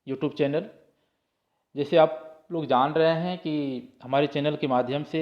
YouTube channel. जैसे आप लोग जान रहे हैं कि हमारे चैनल के माध्यम से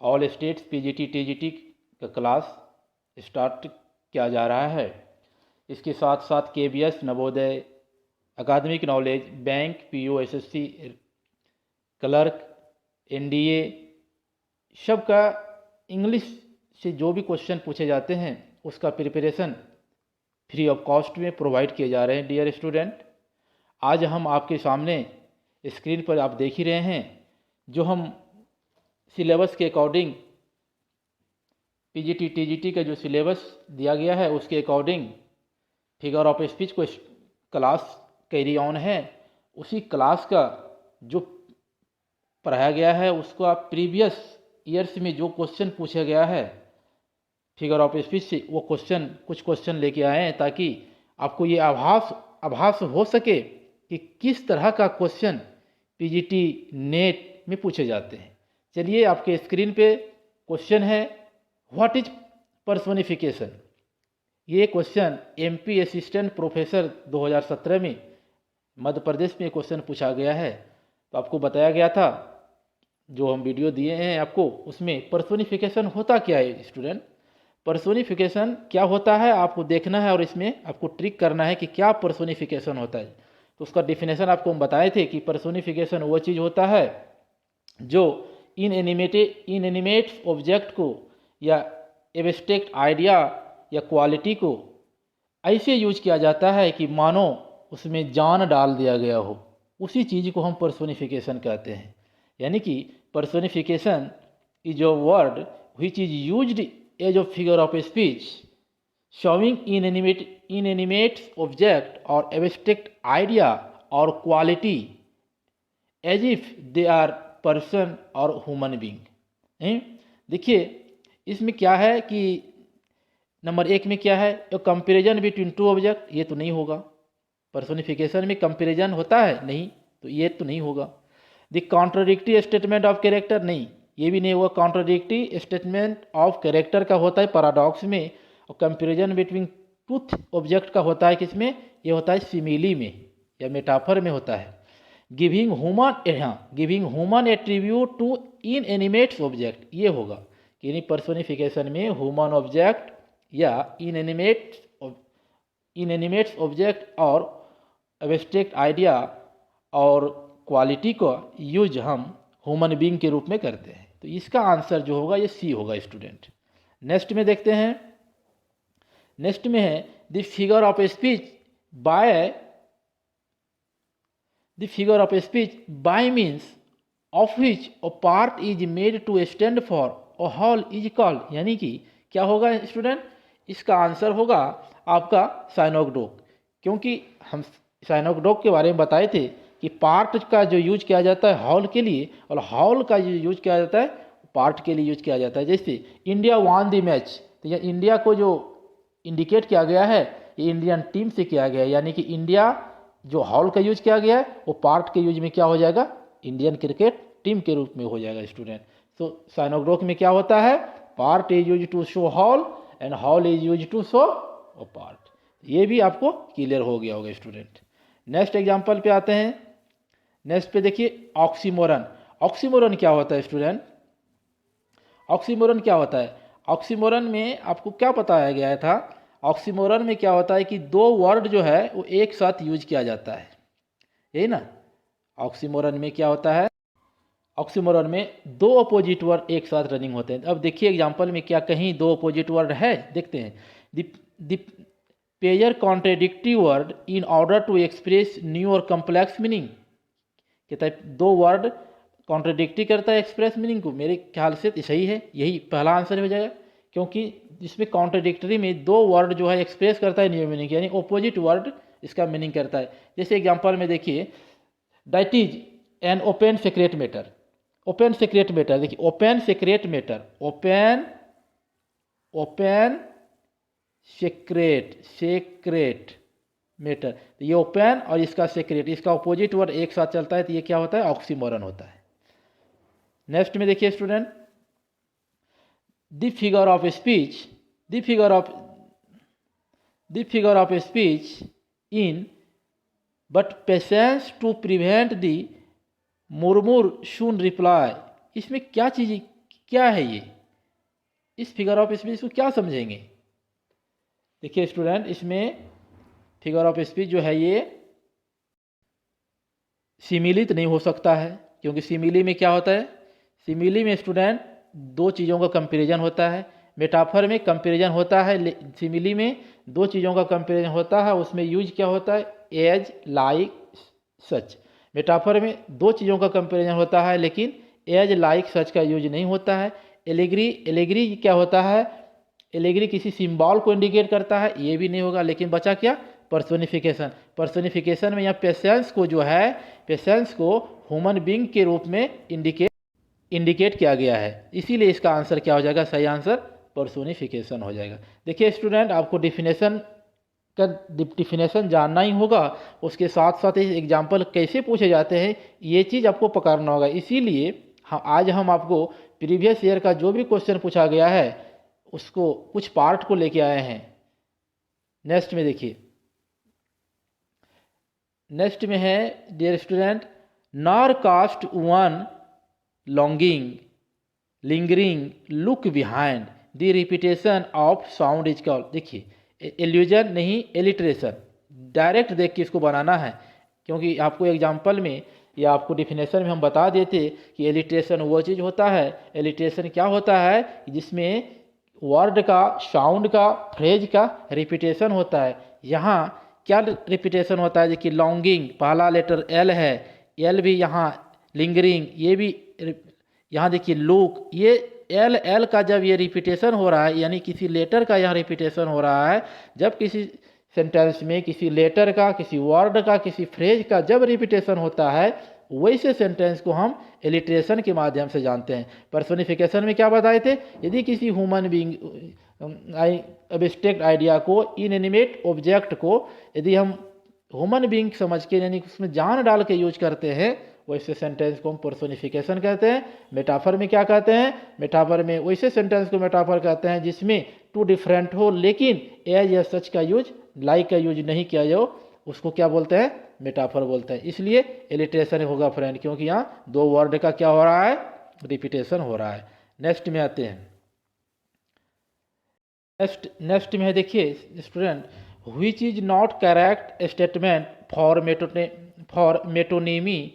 ऑल स्टेट्स पीजीटी टीजीटी का क्लास स्टार्ट किया जा रहा है। इसके साथ साथ केबीएस, नवोदय, अकादमिक knowledge, bank, PO, SSC, clerk, NDA, सब का इंग्लिश से जो भी क्वेश्चन पूछे जाते हैं उसका प्रिपरेशन फ्री ऑफ कॉस्ट में प्रोवाइड किए जा रहे हैं। डियर स्टूडेंट, आज हम आपके सामने स्क्रीन पर आप देख ही रहे हैं जो हम सिलेबस के अकॉर्डिंग पीजीटी टीजीटी का जो सिलेबस दिया गया है उसके अकॉर्डिंग फिगर ऑफ स्पीच को क्लास कैरी ऑन है। उसी क्लास का जो पढ़ाया गया है उसको आप प्रीवियस ईयर्स में जो क्वेश्चन पूछा गया है फिगर ऑफ स्पीच से वो कुछ क्वेश्चन लेके आए हैं ताकि आपको ये आभास हो सके कि किस तरह का क्वेश्चन पीजीटी नेट में पूछे जाते हैं। चलिए, आपके स्क्रीन पे क्वेश्चन है, व्हाट इज पर्सोनिफिकेशन। ये क्वेश्चन एमपी असिस्टेंट प्रोफेसर 2017 में मध्य प्रदेश में क्वेश्चन पूछा गया है। तो आपको बताया गया था, जो हम वीडियो दिए हैं आपको, उसमें पर्सोनिफिकेशन होता क्या है स्टूडेंट। पर्सोनिफिकेशन क्या होता है आपको देखना है और इसमें आपको ट्रिक करना है कि क्या पर्सोनिफिकेशन होता है। तो उसका डिफिनेशन आपको हम बताए थे कि पर्सोनिफिकेशन वो चीज़ होता है जो इनएनिमेट ऑब्जेक्ट को या एब्स्ट्रैक्ट आइडिया या क्वालिटी को ऐसे यूज किया जाता है कि मानो उसमें जान डाल दिया गया हो। उसी चीज़ को हम पर्सोनिफिकेशन कहते हैं। यानी कि personification is a word which is used as a figure of speech showing inanimate object or abstract idea or quality as if they are person or human being। देखिए, इसमें क्या है कि नंबर एक में क्या है, तो कंपेरिजन बिटवीन टू ऑब्जेक्ट, ये तो नहीं होगा। पर्सोनिफिकेशन में कंपेरिजन होता है नहीं, तो ये तो नहीं होगा। The contradictory statement of character, नहीं, ये भी नहीं होगा। कॉन्ट्राडिक्टरी स्टेटमेंट ऑफ कैरेक्टर का होता है पैराडॉक्स में, और कंपेरिजन बिटवीन टूथ ऑब्जेक्ट का होता है किसमें, ये होता है सिमिली में या मेटाफर में होता है। Giving human attribute to inanimate object, ये होगा कि पर्सोनिफिकेशन में ह्यूमन ऑब्जेक्ट या इनएनिमेट ऑब्जेक्ट और एब्स्ट्रैक्ट आइडिया और क्वालिटी का यूज हम ह्यूमन बीइंग के रूप में करते हैं। तो इसका आंसर जो होगा ये सी होगा स्टूडेंट। नेक्स्ट में देखते हैं, नेक्स्ट में है the figure of speech by means of which a part is made to stand for a whole is called. यानी कि क्या होगा स्टूडेंट, इसका आंसर होगा आपका साइनोगडोक। क्योंकि हम साइनोगडोक के बारे में बताए थे कि पार्ट का जो यूज किया जाता है हॉल के लिए, और हॉल का जो यूज किया जाता है पार्ट के लिए यूज किया जाता है। जैसे इंडिया वन द मैच, तो यह इंडिया को जो इंडिकेट किया गया है ये इंडियन टीम से किया गया है। यानी कि इंडिया जो हॉल का यूज किया गया है वो पार्ट के यूज में क्या हो जाएगा, इंडियन क्रिकेट टीम के रूप में हो जाएगा स्टूडेंट। तो साइनोग्राफ में क्या होता है, part is use to show whole and whole is use to show a part. ये भी आपको क्लियर हो गया होगा स्टूडेंट। नेक्स्ट एग्जांपल पे आते हैं। नेक्स्ट पे देखिए ऑक्सीमोरन। ऑक्सीमोरन क्या होता है स्टूडेंट, ऑक्सीमोरन क्या होता है। ऑक्सीमोरन में आपको क्या बताया गया था, ऑक्सीमोरन में क्या होता है कि दो वर्ड जो है वो एक साथ यूज किया जाता है, यही ना। ऑक्सीमोरन में क्या होता है, ऑक्सीमोरन में दो अपोजिट वर्ड एक साथ रनिंग होते हैं। अब देखिए एग्जांपल में क्या कहीं दो अपोजिट वर्ड है, देखते हैं। The pair contradictory word in order to express new और कम्प्लेक्स मीनिंग। कहता है दो वर्ड कॉन्ट्रेडिक्टरी करता है एक्सप्रेस मीनिंग को, मेरे ख्याल से सही है, यही पहला आंसर हो जाएगा। क्योंकि इसमें कॉन्ट्रेडिक्टरी में दो वर्ड जो है एक्सप्रेस करता है न्यू मीनिंग, यानी ऑपोजिट वर्ड इसका मीनिंग करता है। जैसे एग्जांपल में देखिए, that is an open secret matter. Open secret matter, देखिए open secret matter, open secret matter. तो ये ओपन और इसका सीक्रेट, इसका ऑपोजिट वर्ड एक साथ चलता है तो ये क्या होता है, ऑक्सीमोरन होता है। नेक्स्ट में देखिए student, the figure of speech in but patience to prevent the murmur soon reply. इसमें क्या चीज़, क्या है ये, इस फिगर ऑफ स्पीच को क्या समझेंगे? देखिए स्टूडेंट, इसमें फिगर ऑफ स्पीच जो है ये सिमिली तो नहीं हो सकता है, क्योंकि सिमिली में क्या होता है, सिमिली में स्टूडेंट दो चीज़ों का कंपैरिजन होता है। मेटाफर में कंपैरिजन होता है, सिमिली में दो चीज़ों का कंपैरिजन होता है, उसमें यूज क्या होता है, एज, लाइक, सच। मेटाफर में दो चीज़ों का कंपैरिजन होता है, लेकिन एज, लाइक, सच का यूज नहीं होता है। एलेग्री, एलेग्री क्या होता है, एलेग्री किसी सिंबल को इंडिकेट करता है, ये भी नहीं होगा। लेकिन बचा क्या, पर्सोनिफिकेशन। पर्सोनिफिकेशन में यहाँ पेशेंस को जो है, पेशेंस को ह्यूमन बींग के रूप में इंडिकेट किया गया है, इसीलिए इसका आंसर क्या हो जाएगा, सही आंसर पर्सोनिफिकेशन हो जाएगा। देखिए स्टूडेंट, आपको डिफिनेशन जानना ही होगा, उसके साथ साथ एग्जाम्पल कैसे पूछे जाते हैं ये चीज़ आपको पकड़ना होगा। इसीलिए आज हम आपको प्रीवियस ईयर का जो भी क्वेश्चन पूछा गया है उसको कुछ पार्ट को लेके आए हैं। नेक्स्ट में देखिए, नेक्स्ट में है dear student, nor cast one longing lingering look behind the repetition of sound is called. देखिए एल्यूजन नहीं, एलिट्रेशन, डायरेक्ट देख के इसको बनाना है, क्योंकि आपको एग्जाम्पल में या आपको डिफिनेशन में हम बता देते कि एलिट्रेशन वो चीज़ होता है, एलिट्रेशन क्या होता है जिसमें वर्ड का, साउंड का, फ्रेज का रिपीटेशन होता है। यहाँ क्या रिपीटेशन होता है, देखिए लॉन्गिंग, पहला लेटर एल है, एल भी यहाँ, लिंगरिंग ये भी, यहाँ देखिए लुक, ये एल एल का जब ये रिपीटेशन हो रहा है, यानी किसी लेटर का यहाँ रिपीटेशन हो रहा है, जब किसी सेंटेंस में किसी लेटर का, किसी वर्ड का, किसी फ्रेज का जब रिपीटेशन होता है, वैसे सेंटेंस को हम एलिट्रेशन के माध्यम से जानते हैं। पर्सोनिफिकेशन में क्या बताए थे, यदि किसी ह्यूमन बीइंग एब्स्ट्रैक्ट आइडिया को, इनएनिमेट ऑब्जेक्ट को यदि हम ह्यूमन बीइंग समझ के, यानी उसमें जान डाल के यूज करते हैं, वैसे सेंटेंस को हम पर्सोनिफिकेशन कहते हैं। मेटाफर में क्या कहते हैं, मेटाफर में वैसे सेंटेंस को मेटाफर कहते हैं जिसमें टू डिफरेंट हो, लेकिन एज या सच का यूज, लाइक का यूज नहीं किया जाओ, उसको क्या बोलते हैं, मेटाफर बोलते हैं। इसलिए एलिट्रेशन होगा फ्रेंड, क्योंकि यहाँ दो वर्ड का क्या हो रहा है, रिपीटेशन हो रहा है। नेक्स्ट में आते हैं, नेक्स्ट में है देखिए student, which is not correct statement for metonymy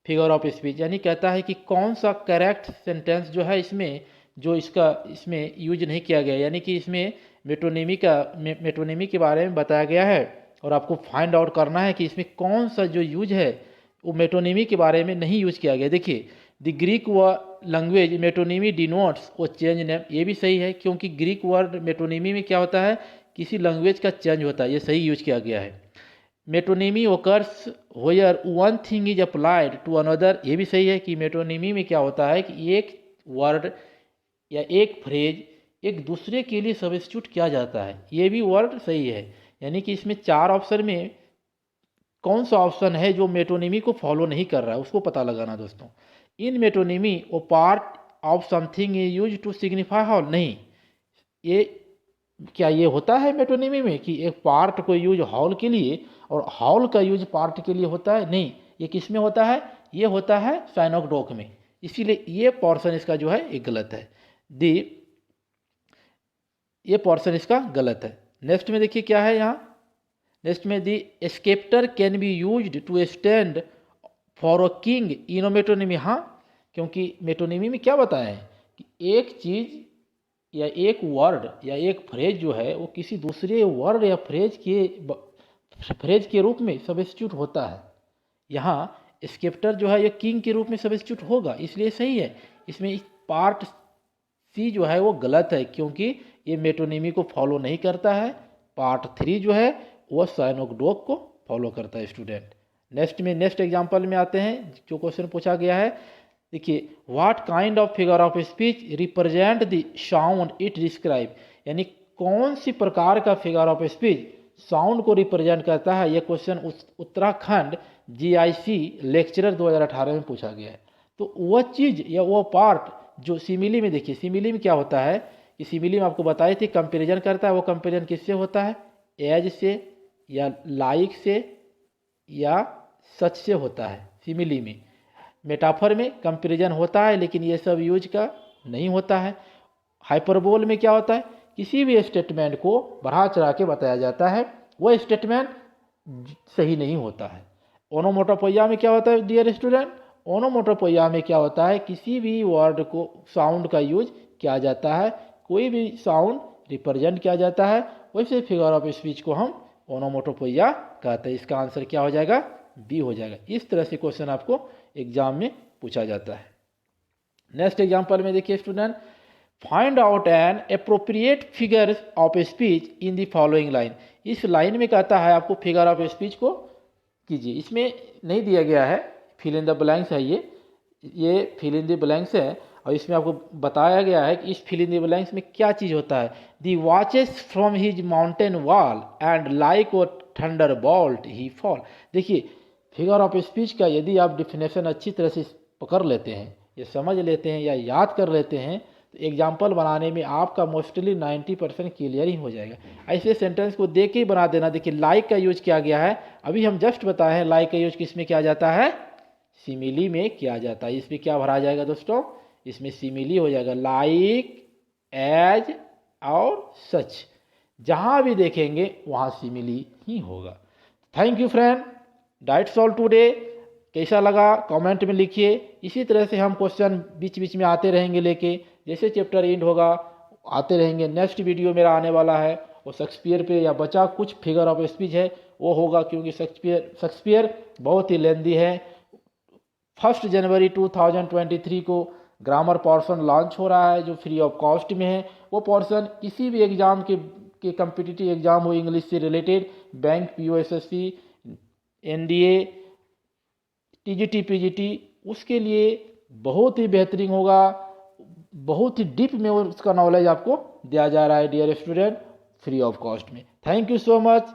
figure of speech. यानी कहता है कि कौन सा करेक्ट सेंटेंस जो है इसमें, जो इसमें यूज नहीं किया गया, यानी कि इसमें मेटोनिमी के बारे में बताया गया है, और आपको फाइंड आउट करना है कि इसमें कौन सा जो यूज है वो मेटोनिमी के बारे में नहीं यूज किया गया। देखिए the Greek language metonymy denotes वो चेंज नेम, ये भी सही है, क्योंकि ग्रीक वर्ड मेटोनिमी में क्या होता है, किसी लैंग्वेज का चेंज होता है, ये सही यूज किया गया है। Metonymy occurs where one thing is applied to another, ये भी सही है कि मेटोनिमी में क्या होता है कि एक वर्ड या एक फ्रेज एक दूसरे के लिए सब्स्टिट्यूट किया जाता है, ये भी वर्ड सही है। यानी कि इसमें चार ऑप्शन में कौन सा ऑप्शन है जो मेटोनिमी को फॉलो नहीं कर रहा है, उसको पता लगाना दोस्तों। In metonymy a part of something is use to signify whole, नहीं, ये क्या ये होता है मेटोनिमी में कि एक पार्ट को यूज हॉल के लिए और हॉल का यूज पार्ट के लिए होता है, नहीं, ये किस में होता है, ये होता है साइनोडोक में, इसीलिए ये पोर्शन इसका जो है ये गलत है, ये पोर्शन इसका गलत है। नेक्स्ट में देखिए क्या है यहाँ, नेक्स्ट में the sceptre can be used to stand for a king in metonymy. हाँ, क्योंकि मेटोनिमी में क्या बताया है कि एक चीज़ या एक वर्ड या एक फ्रेज जो है वो किसी दूसरे वर्ड या फ्रेज के रूप में सब्स्टिट्यूट होता है। यहाँ स्केप्टर जो है ये किंग के रूप में सब्स्टिट्यूट होगा, इसलिए सही है। इसमें पार्ट सी जो है वो गलत है, क्योंकि ये मेटोनिमी को फॉलो नहीं करता है। पार्ट 3 जो है वो साइनोडोक को फॉलो करता है स्टूडेंट। नेक्स्ट एग्जाम्पल में आते हैं, जो क्वेश्चन पूछा गया है, देखिए what kind of figure of speech represent the sound it describe, यानी कौन सी प्रकार का फिगर ऑफ स्पीच साउंड को रिप्रेजेंट करता है। यह क्वेश्चन उत्तराखंड GIC लेक्चरर 2018 में पूछा गया है। तो वह चीज़ या वो पार्ट जो सिमिली में, देखिए सिमिली में क्या होता है कि सिमिली में आपको बताई थी कंपैरिजन करता है, वो कंपैरिजन किससे होता है, एज से या लाइक से या सच से होता है। सिमिली में, मेटाफर में कंपैरिजन होता है, लेकिन ये सब यूज का नहीं होता है। हाइपरबोल में क्या होता है, किसी भी स्टेटमेंट को बढ़ा चढ़ा के बताया जाता है, वो स्टेटमेंट सही नहीं होता है। ओनोमोटोपोइया में क्या होता है डियर स्टूडेंट, ओनोमोटोपोइया में क्या होता है, किसी भी वर्ड को साउंड का यूज किया जाता है, कोई भी साउंड रिप्रेजेंट किया जाता है, वैसे फिगर ऑफ स्पीच को हम ओनोमोटोपोइया कहते हैं। इसका आंसर क्या हो जाएगा, बी हो जाएगा। इस तरह से क्वेश्चन आपको एग्जाम में पूछा जाता है। नेक्स्ट एग्जाम्पल में देखिए student, find out an appropriate figure of speech in the following line. इस लाइन में कहता है आपको फिगर ऑफ स्पीच को कीजिए। इसमें नहीं दिया गया है, फिल इन द ब्लैंक्स है, ये फिल इन द ब्लैंक्स है, और इसमें आपको बताया गया है कि इस फिल इन द ब्लैंक्स में क्या चीज़ होता है। The watches from his mountain wall and like a thunderbolt he fall. देखिए फिगर ऑफ स्पीच का यदि आप डिफिनेशन अच्छी तरह से पकड़ लेते हैं, ये समझ लेते हैं या याद कर लेते हैं, तो एग्जाम्पल बनाने में आपका मोस्टली 90% क्लियर ही हो जाएगा। ऐसे सेंटेंस को देख के ही बना देना। देखिए लाइक का यूज किया गया है, अभी हम जस्ट बताए हैं लाइक का यूज किस में किया जाता है, सिमिली में किया जाता है। इसमें क्या भरा जाएगा दोस्तों, इसमें सिमिली हो जाएगा, लाइक, एज और सच, जहाँ भी देखेंगे वहाँ सिमिली ही होगा। Thank you friend, that's all today. कैसा लगा कमेंट में लिखिए। इसी तरह से हम क्वेश्चन बीच बीच में आते रहेंगे लेके, जैसे चैप्टर एंड होगा आते रहेंगे। नेक्स्ट वीडियो मेरा आने वाला है, वो शेक्सपियर पे या बचा कुछ फिगर ऑफ स्पीच है वो होगा, क्योंकि शेक्सपियर बहुत ही लेंदी है। 1 जनवरी 2023 को ग्रामर पोर्शन लॉन्च हो रहा है, जो फ्री ऑफ कॉस्ट में है। वो पोर्शन किसी भी एग्जाम के कम्पिटिटिव एग्जाम हो इंग्लिश से related, bank, POSSC, NDA, TGT, PGT, उसके लिए बहुत ही बेहतरीन होगा। बहुत ही डीप में उसका नॉलेज आपको दिया जा रहा है dear student, free of cost में। Thank you so much.